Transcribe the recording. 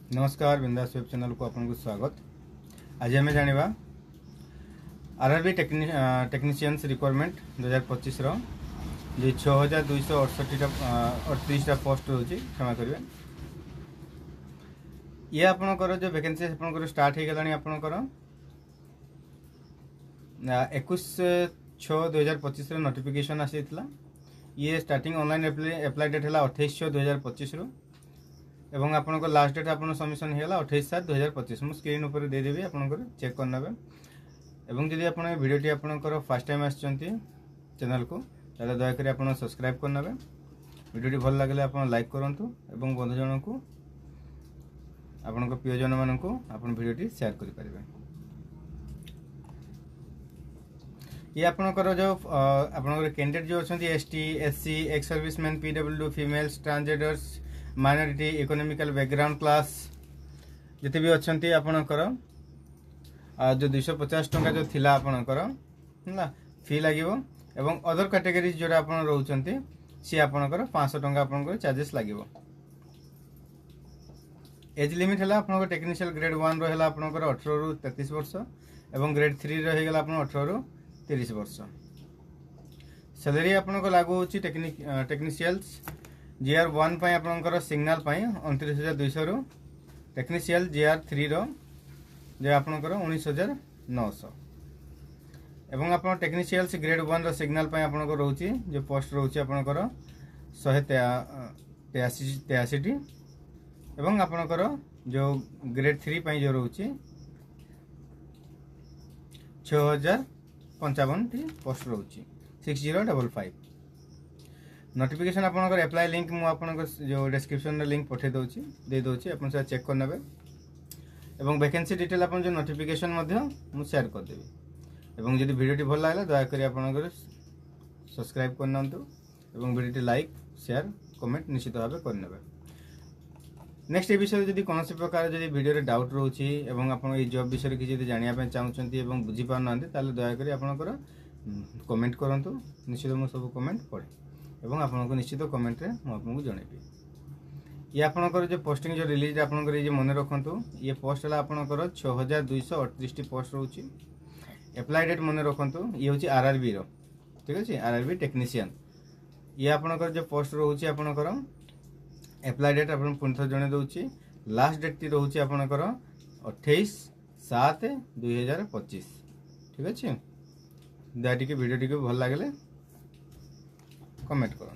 नमस्कार बिंदास web channel को आपको स्वागत। आज आम जाना आरआरबी टेक्नीशियंस रिक्वायरमेंट 2025 रो जो 6268 पोस्ट रोचे क्षमा करेंगे। ये आपणकर जो वैकेंसी आपंकर स्टार्ट हो गला आपणकर 21/6/2025 नोटिफिकेशन आसी ये स्टार्टिंग ऑनलाइन एप्लाई डेट है 28/6/2025 एवं आपंकर लास्ट डेट आप सबमिशन होगा 28/7/2025 मुझे स्क्रीन उपर देदेवी आपंकर चेक करने एवं जदि आप भिडियोटी आपंकर फास्ट टाइम आसछंती चैनल को ताले दयाकोरी आप सब्सक्राइब करने भिडियोटी भल लगे आप लाइक करूँ एवं बंधुजन को आपण प्रियजन मान आप भिडियोटी शेयर करें। ये आपणकर जो आपणकर कैंडिडेट जो अच्छा ST SC ex serviceman PW females transgenders minority economical background class जिते भी अच्छा आपणकर जो 250 टंका जो थिला आपणकर है फी लगे एवं अदर कैटेगरी जो आप रोचे सी आपणकर 500 टंका आपणकर चार्जेस लगे। एज लिमिट है आपणकर टेक्निशियल ग्रेड 1 रो है आपणकर 18 रु 33 वर्ष एवं ग्रेड 3 रो है 18 रु 30 वर्ष। सैलरी आपको लागू होची टेक्निशियल्स जीआर 1 पाई आपनकर सिग्नल पाई 29,200 रु टेक्निशियल जीआर 3 रो जे आपनकर 19,900 एवं आप टेक्निशियल्स ग्रेड 1 रो सिग्नल पाई आपनकर रहउची जो पोस्ट रहउची आपनकर 183 टी एवं आपनकर जो ग्रेड 3 पाई जो रहउची 6,055 टी पोस्ट रहउची 6055। नोटिफिकेशन आपनकर अप्लाई लिंक मु आपनकर जो डिस्क्रिप्शन रे लिंक पठे दउची दे दउची आपन से चेक कर नेबे एवं वैकेंसी डिटेल आपन जो नोटिफिकेशन मध्य मु शेयर कर देबी एवं यदि वीडियोटी भल लागला दया करी आपनकर सब्सक्राइब कर नंतु एवं वीडियोटी लाइक शेयर कमेंट निश्चित भाबे कर नेबे। नेक्स्ट ए विषय जदि कौन प्रकार जदि वीडियो रे डाउट रहउची एवं आपन ए जॉब विषय किछि जदि जानिया पे चाहउचंती एवं बुझी पार नांती ताले दया करी आपनकर कमेंट करंतु निश्चित मु सब कमेंट पढे एवं आपको निश्चित कमेंट रे आपको जनइबी। ये आपनकर जो पोस्टिंग जो रिलीज आपनकर ये मन रखु ये पोस्ट है आपनकर 6,238 पोस्ट रोची। एप्लाई डेट मन रखु ये हूँ आरआरबी रो ठीक अच्छे आरआरबी टेक्नीशियन ये आपनकर जो पोस्ट रोची आपनकर एप्लाई डेट आप पुणी थे जन दूसरी लास्ट डेट टी रोचे आपनकर 28/7/2025 ठीक अच्छे दया टी वीडियो टी भल लगे कमेंट करूँ।